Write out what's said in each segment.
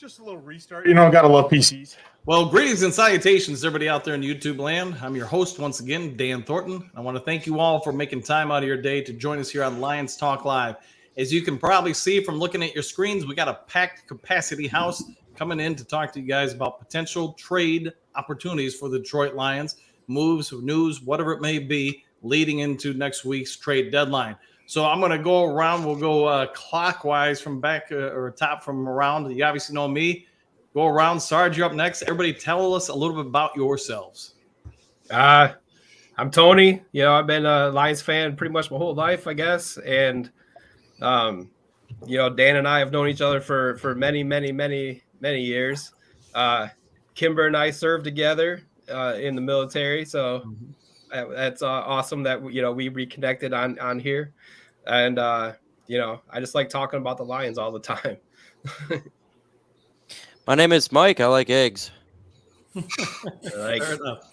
Just a little restart. Gotta love PCs. Well, greetings and salutations, everybody out there in YouTube land. I'm your host once again, Dan Thornton. I want to thank you all for making time out of your day to join us here on Lions Talk Live. As you can probably see from looking at your screens, we got a packed capacity house coming in to talk to you guys about potential trade opportunities for the Detroit Lions, moves, news, whatever it may be, leading into next week's trade deadline. So I'm going to go around. We'll go clockwise from back or top from around. You obviously know me. Go around. Sarge, you're up next. Everybody tell us a little bit about yourselves. I'm Tony. I've been a Lions fan pretty much my whole life, I guess. And, Dan and I have known each other for many, many, many, many years. Kimber and I served together in the military. So that's awesome that, we reconnected on here. And, I just like talking about the Lions all the time. My name is Mike. I like eggs. Fair enough.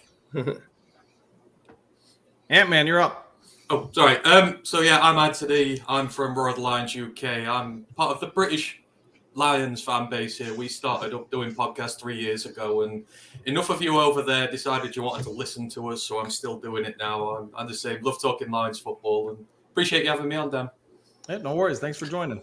Ant-Man, you're up. Oh, sorry. I'm Anthony. I'm from Royal Lions UK. I'm part of the British Lions fan base here. We started up doing podcasts 3 years ago, and enough of you over there decided you wanted to listen to us, so I'm still doing it now. I'm the same. Love talking Lions football, and appreciate you having me on, Dan. Hey, no worries. Thanks for joining.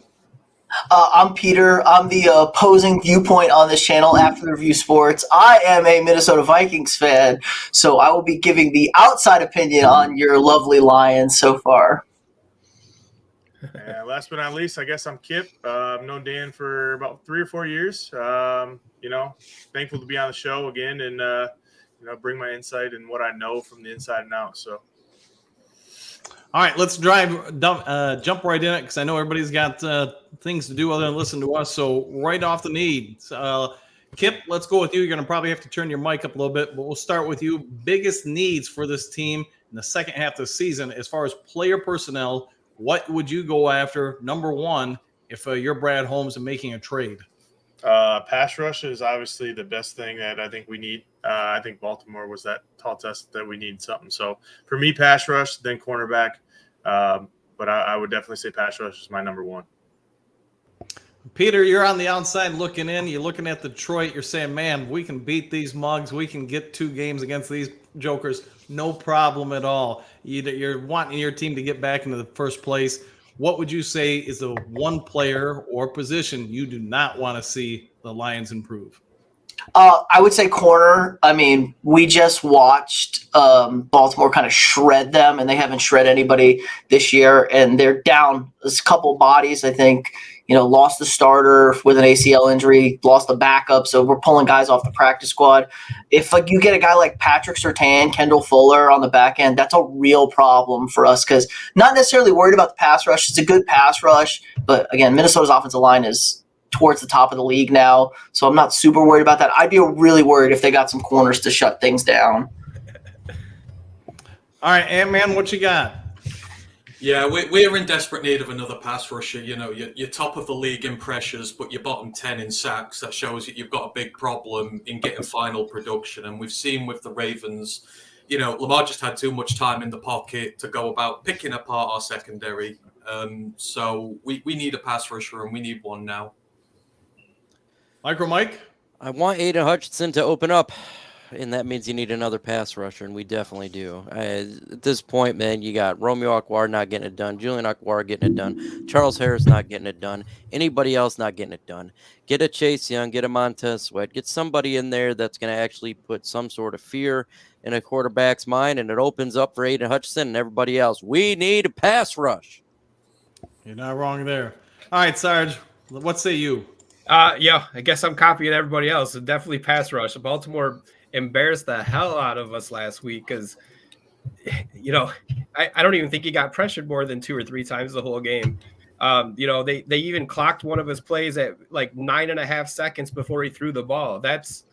I'm Peter. I'm the opposing viewpoint on this channel, After the Review Sports. I am a Minnesota Vikings fan, so I will be giving the outside opinion on your lovely Lions so far. Last but not least, I guess I'm Kip. I've known Dan for about 3 or 4 years. Thankful to be on the show again and, bring my insight and what I know from the inside and out. So. All right, let's jump right in it because I know everybody's got things to do other than listen to us. So right off the needs, Kip, let's go with you. You're going to probably have to turn your mic up a little bit, but we'll start with you. Biggest needs for this team in the second half of the season as far as player personnel, what would you go after, number one, if you're Brad Holmes and making a trade? Pass rush is obviously the best thing that I think we need. I think Baltimore was that tall test that we need something. So for me, pass rush, then cornerback. But I would definitely say pass rush is my number one. Peter, you're on the outside looking in. You're looking at Detroit. You're saying, man, we can beat these mugs. We can get 2 games against these jokers. No problem at all. You're wanting your team to get back into the first place. What would you say is the one player or position you do not want to see the Lions improve? I would say corner. I mean, we just watched Baltimore kind of shred them, and they haven't shred anybody this year. And they're down a couple bodies, I think. Lost the starter with an ACL injury, lost the backup. So we're pulling guys off the practice squad. If you get a guy like Patrick Surtain, Kendall Fuller on the back end, that's a real problem for us because not necessarily worried about the pass rush. It's a good pass rush. But again, Minnesota's offensive line is towards the top of the league now. So I'm not super worried about that. I'd be really worried if they got some corners to shut things down. All right, Ant-Man, what you got? Yeah, we're in desperate need of another pass rusher. You're top of the league in pressures, but you're bottom 10 in sacks. That shows that you've got a big problem in getting final production. And we've seen with the Ravens, Lamar just had too much time in the pocket to go about picking apart our secondary. So we need a pass rusher, and we need one now. Mike? I want Aiden Hutchinson to open up, and that means you need another pass rusher, and we definitely do. At this point, man, you got Romeo Okwara not getting it done, Julian Okwara getting it done, Charles Harris not getting it done, anybody else not getting it done. Get a Chase Young, get a Montez Sweat, get somebody in there that's going to actually put some sort of fear in a quarterback's mind, and it opens up for Aiden Hutchinson and everybody else. We need a pass rush. You're not wrong there. All right, Sarge, what say you? I guess I'm copying everybody else. So definitely pass rush. Baltimore embarrassed the hell out of us last week because, I don't even think he got pressured more than 2 or 3 times the whole game. They even clocked one of his plays at like 9.5 seconds before he threw the ball. That's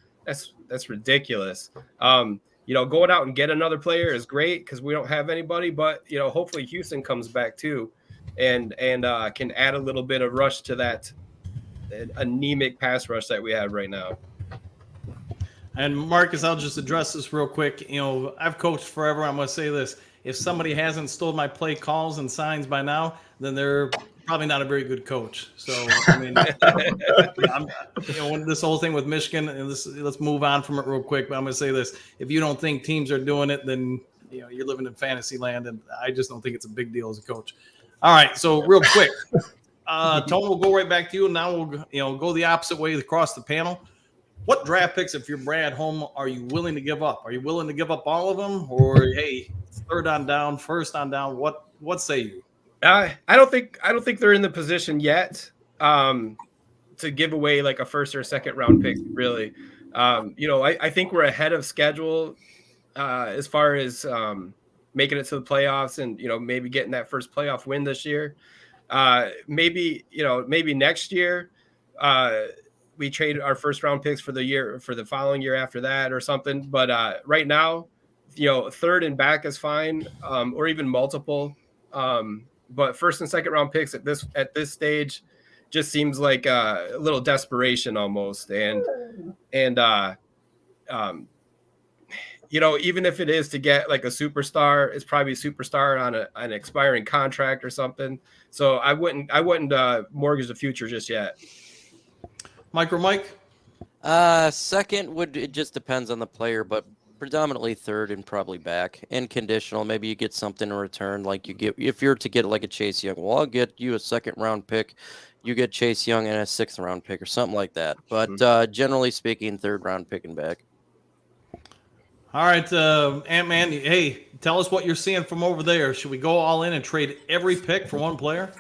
ridiculous. Going out and get another player is great because we don't have anybody, but hopefully Houston comes back too and can add a little bit of rush to that anemic pass rush that we have right now. And Marcus, I'll just address this real quick. I've coached forever. I'm going to say this. If somebody hasn't stole my play calls and signs by now, then they're probably not a very good coach. So I mean, when this whole thing with Michigan, and let's move on from it real quick. But I'm going to say this: if you don't think teams are doing it, then you're living in fantasy land, and I just don't think it's a big deal as a coach. All right, so real quick, Tony, we'll go right back to you. And now we'll go the opposite way across the panel. What draft picks, if you're Brad Holm, are you willing to give up? Are you willing to give up all of them, or hey, third on down, first on down? What say you? I don't think they're in the position yet to give away like a first or second round pick. Really, I think we're ahead of schedule as far as making it to the playoffs and maybe getting that first playoff win this year. Maybe next year we trade our first round picks for the following year after that or something. But right now, third and back is fine, or even multiple. But first and second round picks at this stage just seems like a little desperation almost. And even if it is to get like a superstar, it's probably a superstar on an expiring contract or something. So I wouldn't mortgage the future just yet. Mike? Second it just depends on the player, but predominantly third and probably back and conditional. Maybe you get something in return, like if you're to get like a Chase Young. Well, I'll get you a second round pick. You get Chase Young and a 6th round pick or something like that. But generally speaking, third round pick and back. All right, Ant-Man, hey, tell us what you're seeing from over there. Should we go all in and trade every pick for one player?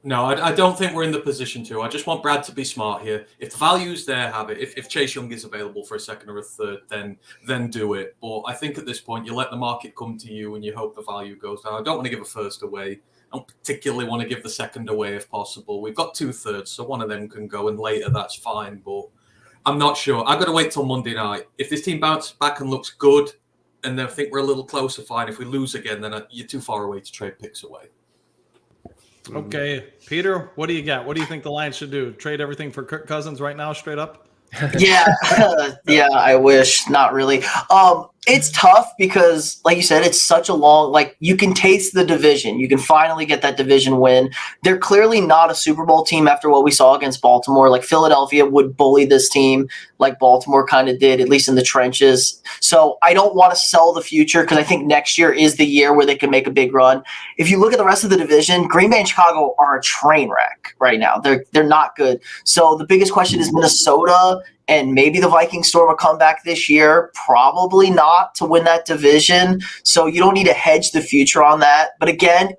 No, I don't think we're in the position to. I just want Brad to be smart here. If the value's there, have it. If Chase Young is available for a second or a third, then do it. But I think at this point, you let the market come to you and you hope the value goes down. I don't want to give a first away. I don't particularly want to give the second away if possible. We've got 2/3, so one of them can go, and later that's fine. But I'm not sure. I've got to wait till Monday night. If this team bounces back and looks good, and then I think we're a little closer, fine. If we lose again, then you're too far away to trade picks away. Okay, Peter, what do you got? What do you think the Lions should do? Trade everything for Kirk Cousins right now, straight up? Yeah, I wish. Not really. It's tough because, like you said, it's such a long, you can taste the division. You can finally get that division win. They're clearly not a Super Bowl team after what we saw against Baltimore. Like, Philadelphia would bully this team like Baltimore kind of did, at least in the trenches. So I don't want to sell the future because I think next year is the year where they can make a big run. If you look at the rest of the division, Green Bay and Chicago are a train wreck right now. They're not good. So the biggest question is Minnesota. And maybe the Vikings store will come back this year. Probably not to win that division. So you don't need to hedge the future on that. But again,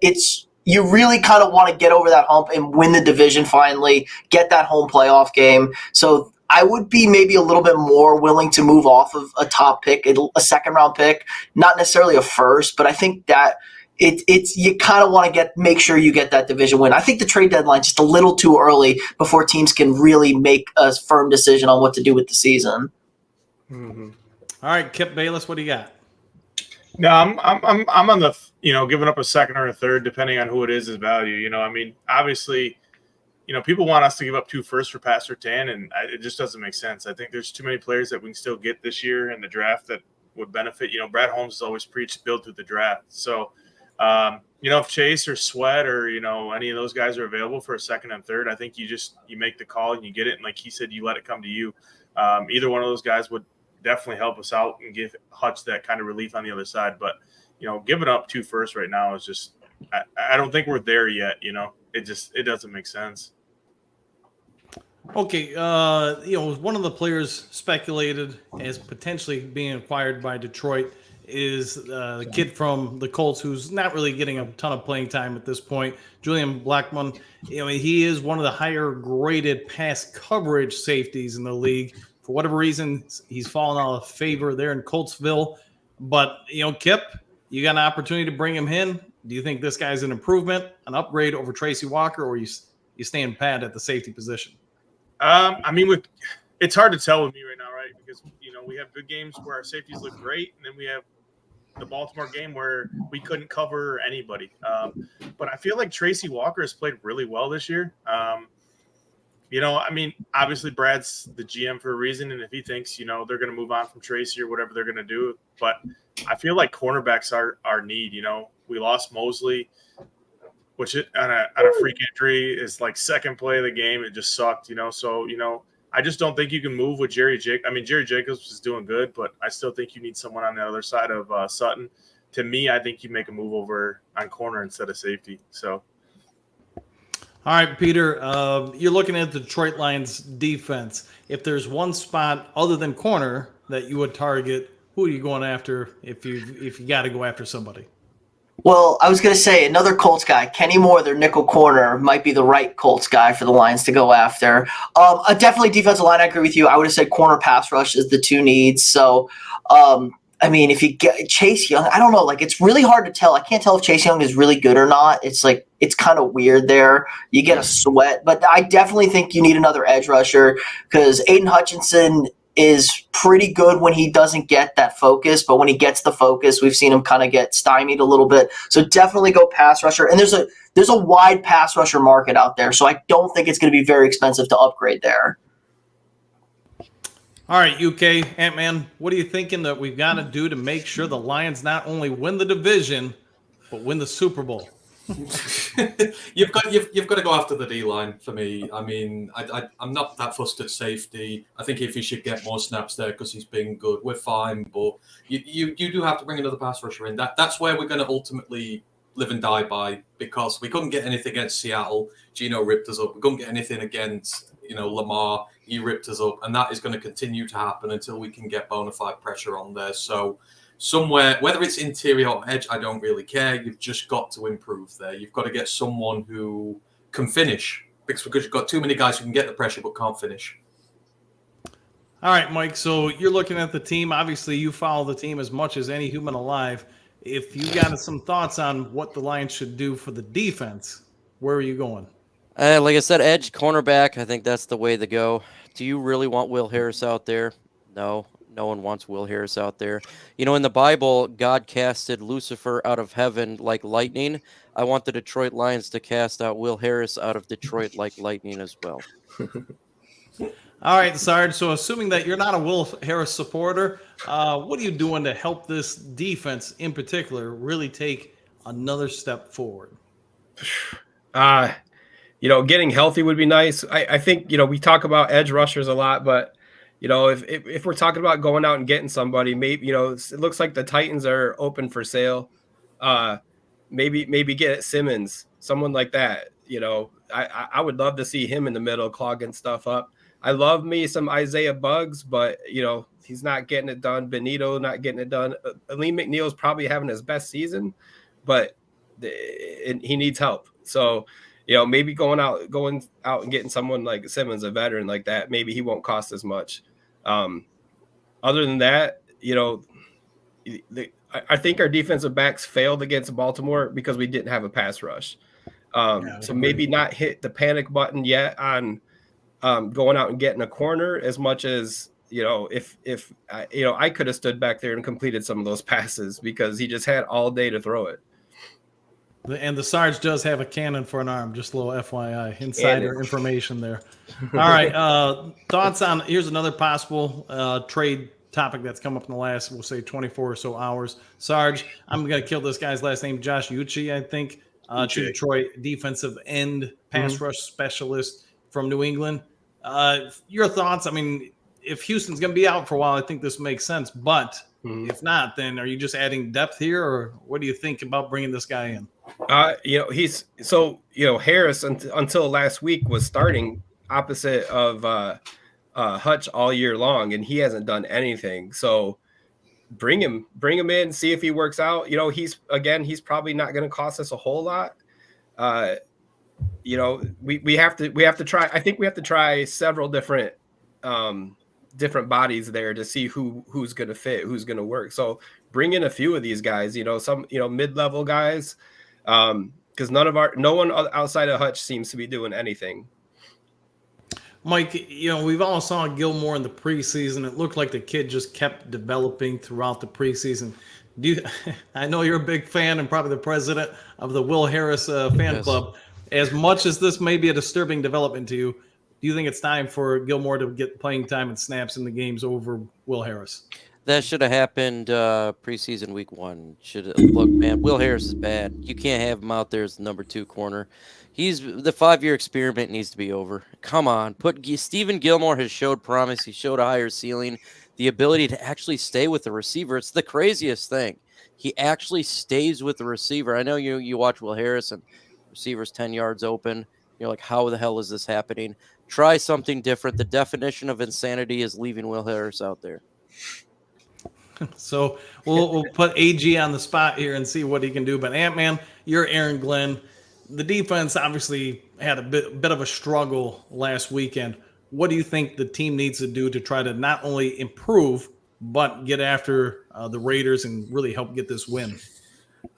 you really kind of want to get over that hump and win the division finally, get that home playoff game. So I would be maybe a little bit more willing to move off of a top pick, a second round pick, not necessarily a first, but I think that it's you kind of want to make sure you get that division win. I think the trade deadline just a little too early before teams can really make a firm decision on what to do with the season. Mm-hmm. All right, Kip Bayless, what do you got? No, I'm on the giving up a second or a third depending on who it is value. Obviously, people want us to give up 2 firsts for Pat Surtain, and it just doesn't make sense. I think there's too many players that we can still get this year in the draft that would benefit. Brad Holmes has always preached build through the draft, so. If Chase or Sweat or, any of those guys are available for a second and third, I think you make the call and you get it. And like he said, you let it come to you. Either one of those guys would definitely help us out and give Hutch that kind of relief on the other side. But, giving up 2 firsts right now is just, I don't think we're there yet. It doesn't make sense. Okay. One of the players speculated as potentially being acquired by Detroit is the kid from the Colts who's not really getting a ton of playing time at this point, Julian Blackman. He is one of the higher graded pass coverage safeties in the league. For whatever reason, he's fallen out of favor there in Coltsville. But, Kip, you got an opportunity to bring him in. Do you think this guy's an improvement, an upgrade over Tracy Walker, or you staying pat at the safety position? It's hard to tell with me right now, right? Because, we have good games where our safeties look great, and then we have the Baltimore game where we couldn't cover anybody. But I feel like Tracy Walker has played really well this year. Obviously Brad's the GM for a reason, and if he thinks, they're going to move on from Tracy or whatever they're going to do. But I feel like cornerbacks are our need. We lost Mosley. which on a freak injury is like second play of the game. It just sucked, So, I just don't think you can move with Jerry Jacobs. I mean, Jerry Jacobs is doing good, but I still think you need someone on the other side of Sutton. To me, I think you make a move over on corner instead of safety. So. All right, Peter, you're looking at the Detroit Lions defense. If there's one spot other than corner that you would target, who are you going after if you got to go after somebody? Well, I was going to say another Colts guy, Kenny Moore, their nickel corner, might be the right Colts guy for the Lions to go after. Definitely defensive line, I agree with you. I would have said corner, pass rush is the two needs. So, I mean, if you get Chase Young, I don't know. Like, it's really hard to tell. I can't tell if Chase Young is really good or not. It's like it's kind of weird there. You get a sweat. But I definitely think you need another edge rusher because Aiden Hutchinson is pretty good when he doesn't get that focus, but when he gets the focus, we've seen him kind of get stymied a little bit. So definitely go pass rusher. And there's a wide pass rusher market out there, so I don't think it's going to be very expensive to upgrade there. All right, UK, Ant-Man, what are you thinking that we've got to do to make sure the Lions not only win the division, but win the Super Bowl? You've got to go after the D-line for me. I mean, I'm not that fussed at safety. I think if he should get more snaps there because he's been good, we're fine. But you do have to bring another pass rusher in. That's where we're going to ultimately live and die by because we couldn't get anything against Seattle. Geno ripped us up. We couldn't get anything against Lamar. He ripped us up, and that is going to continue to happen until we can get bona fide pressure on there. So. Somewhere, whether it's interior or edge, I don't really care. You've just got to improve there. You've got to get someone who can finish because you've got too many guys who can get the pressure but can't finish. All right, Mike. So you're looking at the team. Obviously, you follow the team as much as any human alive. If you got some thoughts on what the Lions should do for the defense, where are you going? Like I said, edge, cornerback, I think that's the way to go. Do you really want Will Harris out there? No. No one wants Will Harris out there. In the Bible, God casted Lucifer out of heaven like lightning. I want the Detroit Lions to cast out Will Harris out of Detroit like lightning as well. All right, Sarge. So assuming that you're not a Will Harris supporter, what are you doing to help this defense in particular really take another step forward? Getting healthy would be nice. I think, we talk about edge rushers a lot, but if we're talking about going out and getting somebody, maybe, it looks like the Titans are open for sale. Maybe get Simmons, someone like that. I would love to see him in the middle clogging stuff up. I love me some Isaiah Buggs, but, he's not getting it done. Benito not getting it done. Aleem McNeil's probably having his best season, but he needs help. So, maybe going out and getting someone like Simmons, a veteran like that, maybe he won't cost as much. Other than that, I think our defensive backs failed against Baltimore because we didn't have a pass rush. So maybe not hit the panic button yet on going out and getting a corner as much as, if I could have stood back there and completed some of those passes because he just had all day to throw it. And the Sarge does have a cannon for an arm, just a little FYI, insider information there. All right, thoughts on, here's another possible trade topic that's come up in the last, we'll say 24 or so hours. Sarge, I'm going to kill this guy's last name, Josh Uche, I think, to Detroit, defensive end, pass rush specialist from New England. Your thoughts? I mean, if Houston's going to be out for a while, I think this makes sense, but if not, then are you just adding depth here, or what do you think about bringing this guy in? Harris until last week was starting opposite of Hutch all year long, and he hasn't done anything. So bring him in, see if he works out. He's probably not going to cost us a whole lot. We have to try. I think we have to try several different different bodies there to see who's going to fit, who's going to work. So bring in a few of these guys. Some mid-level guys. Because no one outside of Hutch seems to be doing anything. Mike, we've all saw Gilmore in the preseason. It looked like the kid just kept developing throughout the preseason. I know you're a big fan and probably the president of the Will Harris fan club. As much as this may be a disturbing development to you, do you think it's time for Gilmore to get playing time and snaps in the games over Will Harris? That should have happened preseason week 1. Look, man, Will Harris is bad. You can't have him out there as the number 2 corner. He's the 5-year experiment needs to be over. Come on, Stephen Gilmore has showed promise. He showed a higher ceiling, the ability to actually stay with the receiver. It's the craziest thing. He actually stays with the receiver. I know you watch Will Harris and receivers 10 yards open. You're like, how the hell is this happening? Try something different. The definition of insanity is leaving Will Harris out there. So we'll put AG on the spot here and see what he can do. But Ant-Man, you're Aaron Glenn. The defense obviously had a bit of a struggle last weekend. What do you think the team needs to do to try to not only improve but get after the Raiders and really help get this win?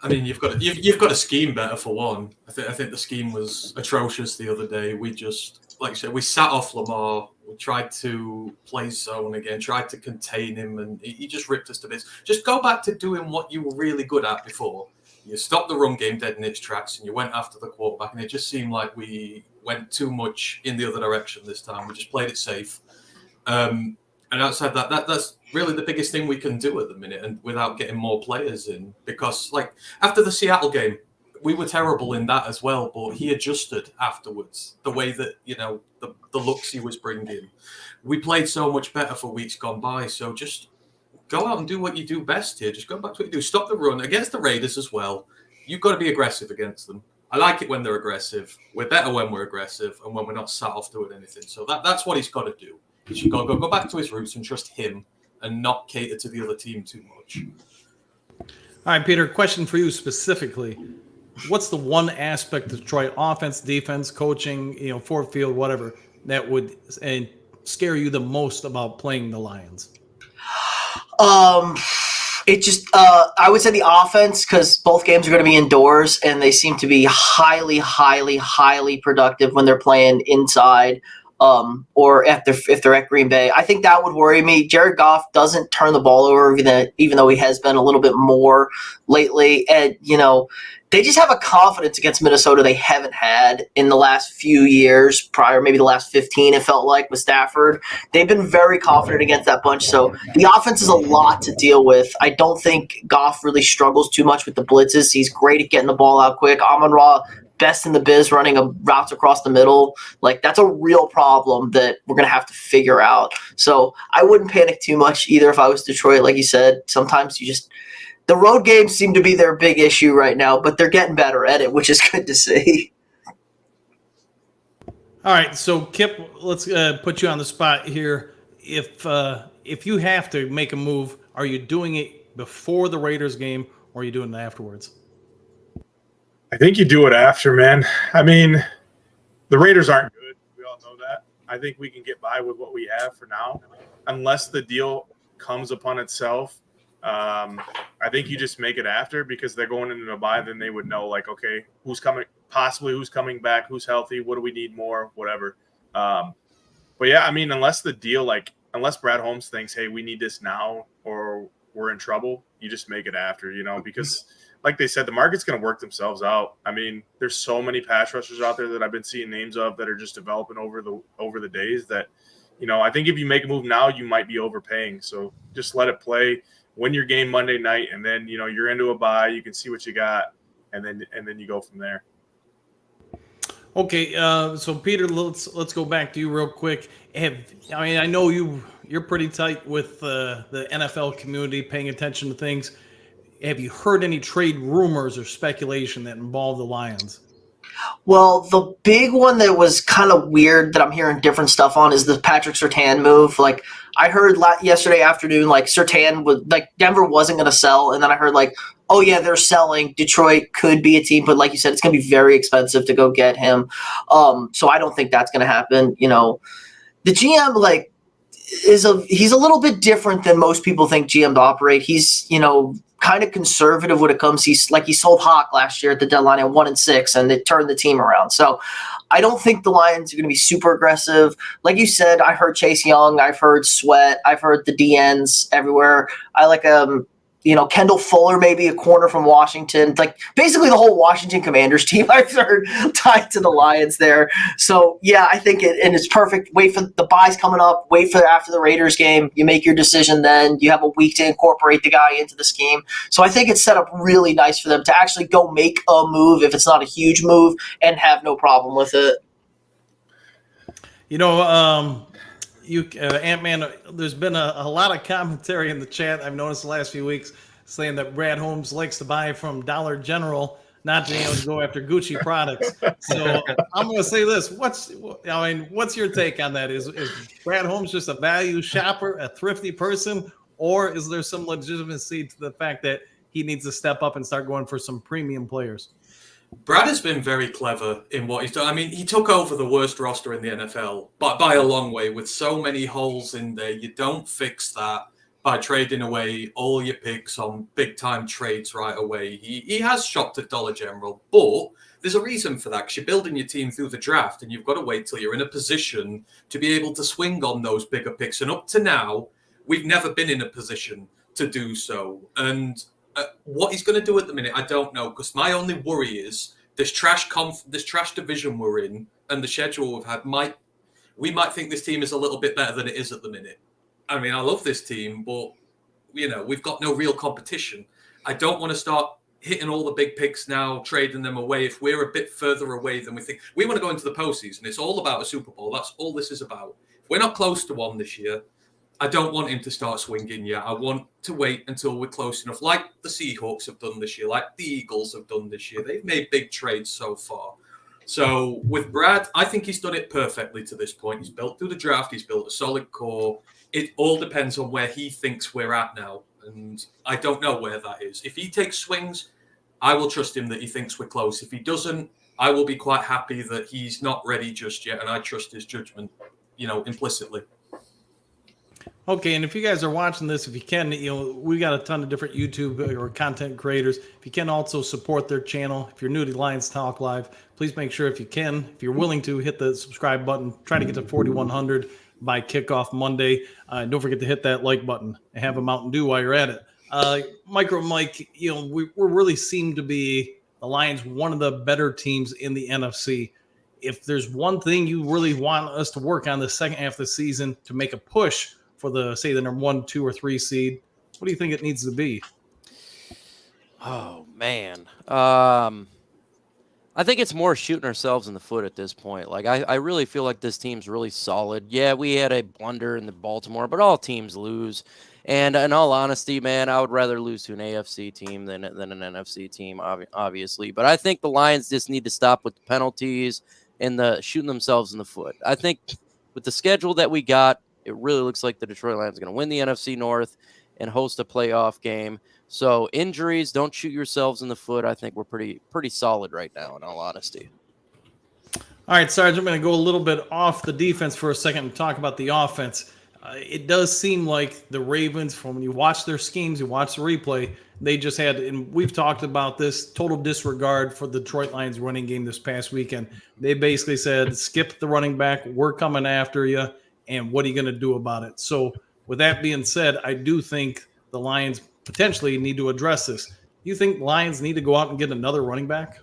I mean, you've got to scheme better for one. I think the scheme was atrocious the other day. We just, like I said, we sat off Lamar. We tried to play zone again, tried to contain him, and he just ripped us to bits. Just go back to doing what you were really good at before. You stopped the run game dead in its tracks, and you went after the quarterback. And it just seemed like we went too much in the other direction this time. We just played it safe. And outside that's really the biggest thing we can do at the minute, and without getting more players in. Because, like, after the Seattle game, we were terrible in that as well, but he adjusted afterwards. The way that, the looks he was bringing. We played so much better for weeks gone by, so just go out and do what you do best here. Just go back to what you do. Stop the run against the Raiders as well. You've got to be aggressive against them. I like it when they're aggressive. We're better when we're aggressive and when we're not sat off doing anything. So that's what he's got to do. He should go back to his roots and trust him and not cater to the other team too much. All right, Peter, question for you specifically. What's the one aspect of Detroit offense, defense, coaching, forward field, whatever, that would scare you the most about playing the Lions? It just, I would say the offense, because both games are going to be indoors, and they seem to be highly, highly, highly productive when they're playing inside. Or if they're at Green Bay. I think that would worry me. Jared Goff doesn't turn the ball over, even though he has been a little bit more lately. And, they just have a confidence against Minnesota they haven't had in the last few years prior, maybe the last 15, it felt like, with Stafford. They've been very confident against that bunch. So the offense is a lot to deal with. I don't think Goff really struggles too much with the blitzes. He's great at getting the ball out quick. Amon-Ra, best in the biz running routes across the middle. Like, that's a real problem that we're going to have to figure out. So I wouldn't panic too much either if I was Detroit. Like you said, sometimes the road games seem to be their big issue right now, but they're getting better at it, which is good to see. All right, so Kip, let's put you on the spot here. If you have to make a move, are you doing it before the Raiders game, or are you doing it afterwards? I think you do it after, man. I mean, the Raiders aren't good. We all know that. I think we can get by with what we have for now, unless the deal comes upon itself. I think you just make it after, because they're going into a bye. Then they would know, like, okay, who's coming back, who's healthy, what do we need more, whatever. But yeah, I mean, unless Brad Holmes thinks, hey, we need this now or we're in trouble, you just make it after, because like they said, the market's going to work themselves out. I mean, there's so many pass rushers out there that I've been seeing names of that are just developing over the days that, I think if you make a move now, you might be overpaying. So just let it play. Win your game Monday night, and then you're into a bye. You can see what you got, and then you go from there. Okay, so Peter, let's go back to you real quick. I know you're pretty tight with the NFL community, paying attention to things. Have you heard any trade rumors or speculation that involve the Lions? Well, the big one that was kind of weird that I'm hearing different stuff on is the Patrick Surtain move. Like, I heard yesterday afternoon, like, Surtain was, like, Denver wasn't going to sell, and then I heard, like, oh yeah, they're selling. Detroit could be a team, but like you said, it's going to be very expensive to go get him. So I don't think that's going to happen. The GM, like, he's a little bit different than most people think GM to operate. He's, kind of conservative when it comes. He sold Hawk last year at the deadline at 1-6, and it turned the team around. So I don't think the Lions are going to be super aggressive. Like you said, I heard Chase Young, I've heard Sweat, I've heard the DNs everywhere. I like Kendall Fuller, maybe a corner from Washington, like basically the whole Washington Commanders team I've heard tied to the Lions there. So yeah, I think it's perfect. Wait for the buys coming up. Wait for after the Raiders game. You make your decision then. You have a week to incorporate the guy into the scheme. So I think it's set up really nice for them to actually go make a move if it's not a huge move and have no problem with it. Ant-Man, there's been a lot of commentary in the chat I've noticed the last few weeks saying that Brad Holmes likes to buy from Dollar General, not to go after Gucci products. So I'm going to say this: what's your take on that? Is Brad Holmes just a value shopper, a thrifty person, or is there some legitimacy to the fact that he needs to step up and start going for some premium players? Brad has been very clever in what he's done. I mean, he took over the worst roster in the NFL by a long way with so many holes in there. You don't fix that by trading away all your picks on big-time trades right away. He has shopped at Dollar General, but there's a reason for that because you're building your team through the draft and you've got to wait till you're in a position to be able to swing on those bigger picks. And up to now, we've never been in a position to do so. And what he's going to do at the minute, I don't know, because my only worry is this trash division we're in and the schedule we've had we might think this team is a little bit better than it is at the minute. I mean, I love this team, but we've got no real competition. I don't want to start hitting all the big picks now, trading them away if we're a bit further away than we think. We want to go into the postseason. It's all about a Super Bowl. That's all this is about. If we're not close to one this year, I don't want him to start swinging yet. I want to wait until we're close enough, like the Seahawks have done this year, like the Eagles have done this year. They've made big trades so far. So with Brad, I think he's done it perfectly to this point. He's built through the draft. He's built a solid core. It all depends on where he thinks we're at now. And I don't know where that is. If he takes swings, I will trust him that he thinks we're close. If he doesn't, I will be quite happy that he's not ready just yet. And I trust his judgment, implicitly. Okay, and if you guys are watching this, if you can, we got a ton of different YouTube or content creators. If you can also support their channel, if you're new to Lions Talk Live, please make sure if you're willing to, hit the subscribe button. Try to get to 4,100 by kickoff Monday. Don't forget to hit that like button and have a Mountain Dew while you're at it. Micro Mike, we really seem to be, the Lions, one of the better teams in the NFC. If there's one thing you really want us to work on the second half of the season to make a push for the number 1, 2, or 3 seed, what do you think it needs to be? Oh man, I think it's more shooting ourselves in the foot at this point. Like I really feel like this team's really solid. Yeah, we had a blunder in the Baltimore, but all teams lose. And in all honesty, man, I would rather lose to an AFC team than an NFC team, obviously. But I think the Lions just need to stop with the penalties and the shooting themselves in the foot. I think with the schedule that we got, it really looks like the Detroit Lions are going to win the NFC North and host a playoff game. So injuries, don't shoot yourselves in the foot. I think we're pretty solid right now, in all honesty. All right, Sarge, I'm going to go a little bit off the defense for a second and talk about the offense. It does seem like the Ravens, from when you watch their schemes, you watch the replay, they just had, and we've talked about this, total disregard for the Detroit Lions running game this past weekend. They basically said, skip the running back, we're coming after you. And what are you going to do about it? So with that being said, I do think the Lions potentially need to address this. Do you think Lions need to go out and get another running back?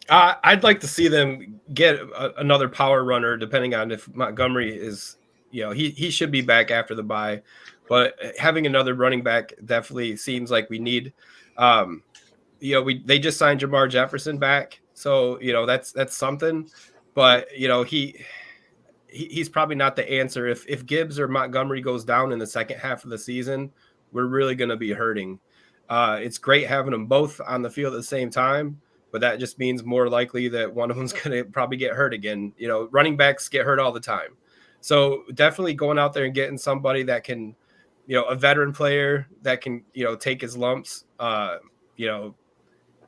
I'd like to see them get another power runner, depending on if Montgomery is, he should be back after the bye. But having another running back definitely seems like we need. They just signed Jamar Jefferson back. So, that's something. But, he's probably not the answer. If Gibbs or Montgomery goes down in the second half of the season, we're really going to be hurting. It's great having them both on the field at the same time, but that just means more likely that one of them's going to probably get hurt again. Running backs get hurt all the time. So definitely going out there and getting somebody that can, a veteran player that can, take his lumps. A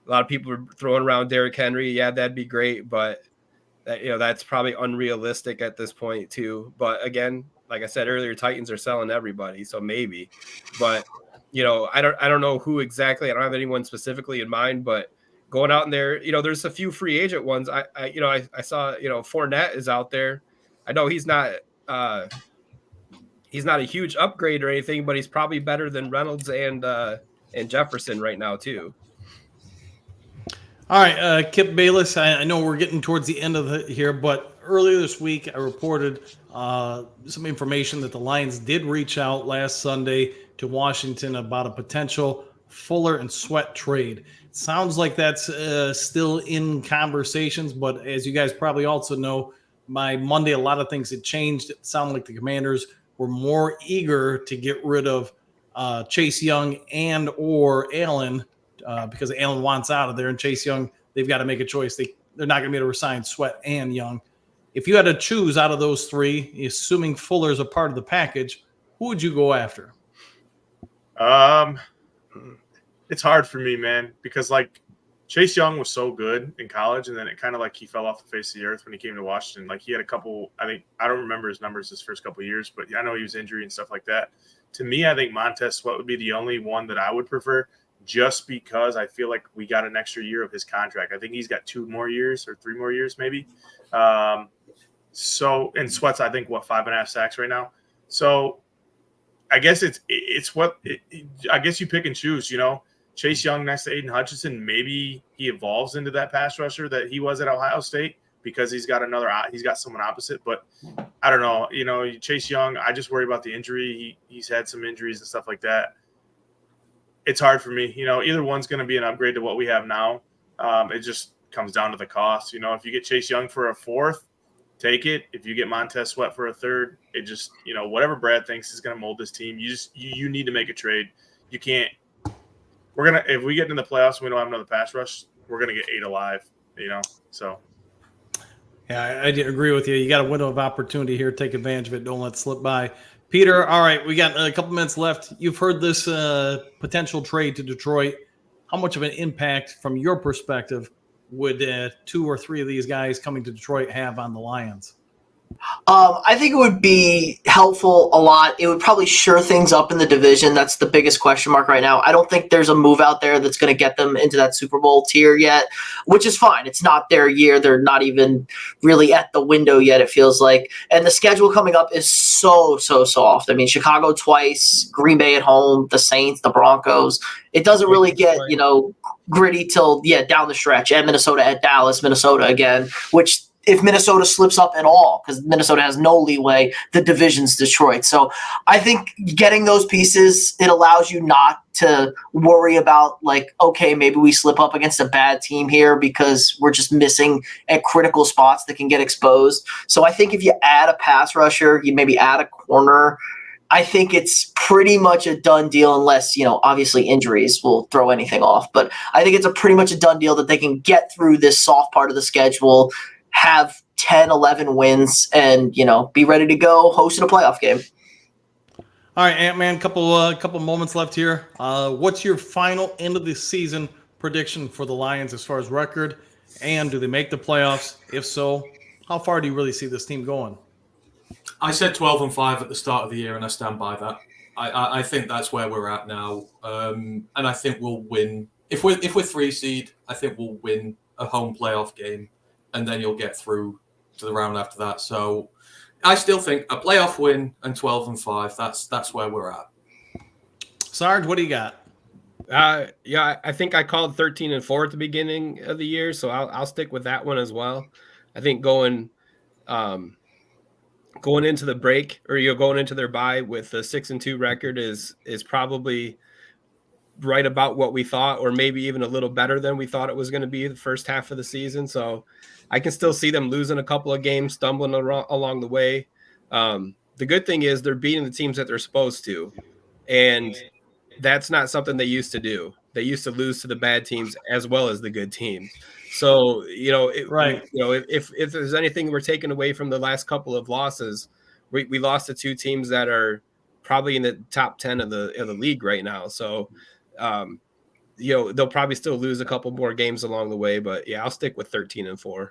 lot of people are throwing around Derrick Henry. Yeah, that'd be great, but that's probably unrealistic at this point too. But again, like I said earlier, Titans are selling everybody, so maybe. But I don't know who exactly. I don't have anyone specifically in mind. But going out in there, there's a few free agent ones. I saw Fournette is out there. I know he's not a huge upgrade or anything, but he's probably better than Reynolds and and Jefferson right now too. All right, Kip Bayless, I know we're getting towards the end of it here, but earlier this week I reported some information that the Lions did reach out last Sunday to Washington about a potential Fuller and Sweat trade. It sounds like that's still in conversations, but as you guys probably also know, by Monday a lot of things had changed. It sounded like the Commanders were more eager to get rid of Chase Young and or Allen, because Allen wants out of there, and Chase Young, they've got to make a choice. They're not going to be able to resign Sweat and Young. If you had to choose out of those three, assuming Fuller is a part of the package, who would you go after? It's hard for me, man, because like Chase Young was so good in college, and then it kind of like he fell off the face of the earth when he came to Washington. Like he had a couple, I don't remember his numbers his first couple of years, but I know he was injury and stuff like that. To me, I think Montez Sweat would be the only one that I would prefer, just because I feel like we got an extra year of his contract. I think he's got 2 more years or 3 more years, maybe. So, and Sweat's, I think, 5.5 sacks right now. So I guess I guess you pick and choose, Chase Young next to Aiden Hutchinson, maybe he evolves into that pass rusher that he was at Ohio State because he's got someone opposite. But I don't know, Chase Young, I just worry about the injury. He's had some injuries and stuff like that. It's hard for me. Either one's going to be an upgrade to what we have now. It just comes down to the cost. If you get Chase Young for a 4th, take it. If you get Montez Sweat for a 3rd, it just, whatever Brad thinks is going to mold this team, you need to make a trade. You can't. If we get into the playoffs and we don't have another pass rush, we're going to get 8 alive, so. Yeah, I agree with you. You got a window of opportunity here. Take advantage of it. Don't let it slip by. Peter, all right, we got a couple minutes left. You've heard this potential trade to Detroit. How much of an impact, from your perspective, would 2 or 3 of these guys coming to Detroit have on the Lions? I think it would be helpful a lot. It would probably sure things up in the division. That's the biggest question mark right now. I don't think there's a move out there that's going to get them into that Super Bowl tier yet, which is fine. It's not their year. They're not even really at the window yet, it feels like. And the schedule coming up is so soft. I mean, Chicago twice, Green Bay at home, the Saints, the Broncos. It doesn't really get, gritty till, down the stretch. And Minnesota at Dallas, Minnesota again, which – if Minnesota slips up at all, because Minnesota has no leeway, the division's Detroit. So I think getting those pieces, it allows you not to worry about okay, maybe we slip up against a bad team here because we're just missing at critical spots that can get exposed. So I think if you add a pass rusher, you maybe add a corner, I think it's pretty much a done deal unless, obviously injuries will throw anything off. But I think it's a pretty much a done deal that they can get through this soft part of the schedule, have 10, 11 wins, and, be ready to go hosting a playoff game. All right, Ant-Man, couple moments left here. What's your final end of the season prediction for the Lions as far as record? And do they make the playoffs? If so, how far do you really see this team going? I said 12-5 at the start of the year, and I stand by that. I think that's where we're at now. And I think we'll win. If we're 3 seed, I think we'll win a home playoff game. And then you'll get through to the round after that. So I still think a playoff win and 12-5. That's where we're at. Sarge, what do you got? I think I called 13-4 at the beginning of the year, so I'll stick with that one as well. I think going into the break, or going into their bye with a 6-2 record is probably right about what we thought, or maybe even a little better than we thought it was going to be the first half of the season. So I can still see them losing a couple of games, stumbling along the way. The good thing is they're beating the teams that they're supposed to, and that's not something they used to do. They used to lose to the bad teams as well as the good teams. So, if there's anything we're taking away from the last couple of losses, we lost to 2 teams that are probably in the top 10 of the league right now. So, they'll probably still lose a couple more games along the way, but I'll stick with 13-4.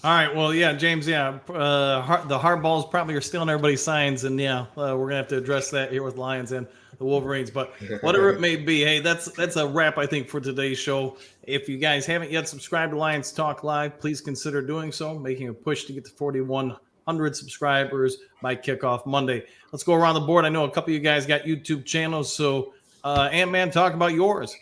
All right. Well, James, the hardballs probably are stealing everybody's signs, and we're gonna have to address that here with Lions and the Wolverines. But whatever it may be, hey, that's a wrap, I think, for today's show. If you guys haven't yet subscribed to Lions Talk Live, please consider doing so, making a push to get to 4,100 subscribers by kickoff Monday. Let's go around the board. I know a couple of you guys got YouTube channels, so Ant-Man, talk about yours.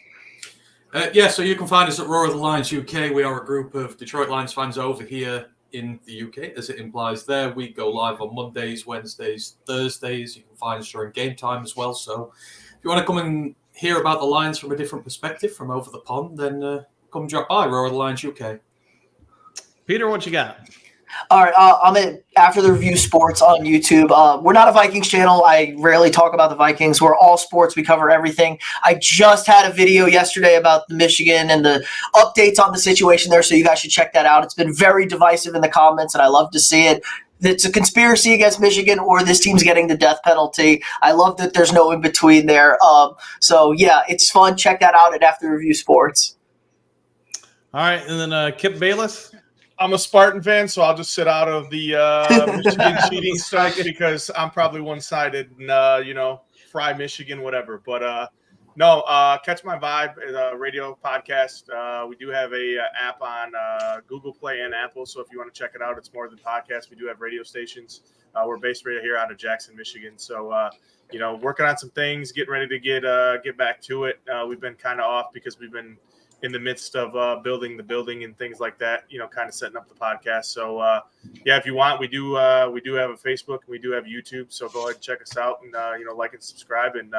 Yeah, so you can find us at Roar of the Lions UK. We are a group of Detroit Lions fans over here in the UK, as it implies there. We go live on Mondays, Wednesdays, Thursdays. You can find us during game time as well. So if you want to come and hear about the Lions from a different perspective from over the pond, then come drop by Roar of the Lions UK. Peter, what you got? All right, I'm at After the Review Sports on YouTube. We're not a Vikings channel. I rarely talk about the Vikings. We're all sports. We cover everything. I just had a video yesterday about the Michigan and the updates on the situation there, so you guys should check that out. It's been very divisive in the comments, and I love to see it. It's a conspiracy against Michigan, or this team's getting the death penalty. I love that there's no in between there. So yeah, it's fun. Check that out at After the Review Sports. All right, and then Kip Bayless. I'm a Spartan fan, so I'll just sit out of the Michigan cheating stuff because I'm probably one-sided and, fry Michigan, whatever. But, no, Catch My Vibe is a radio podcast. We do have a app on Google Play and Apple, so if you want to check it out, it's more than podcasts. We do have radio stations. We're based right here out of Jackson, Michigan. So, working on some things, getting ready to get back to it. We've been kind of off because we've been in the midst of building the building and things like that, kind of setting up the podcast. So, if you want, we do have a Facebook and we do have YouTube. So go ahead and check us out and, like and subscribe. And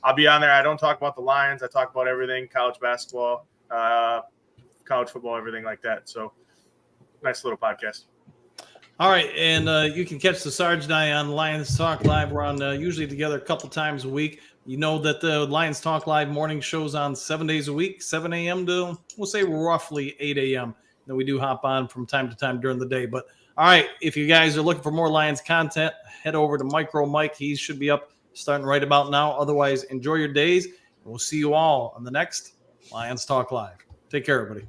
I'll be on there. I don't talk about the Lions. I talk about everything, college basketball, college football, everything like that. So nice little podcast. All right, and you can catch the Sarge and I on Lions Talk Live. We're on usually together a couple times a week. You know that the Lions Talk Live morning shows on 7 days a week, 7 a.m. to, we'll say, roughly 8 a.m. Then we do hop on from time to time during the day. But, all right, if you guys are looking for more Lions content, head over to Micro Mike. He should be up starting right about now. Otherwise, enjoy your days. We'll see you all on the next Lions Talk Live. Take care, everybody.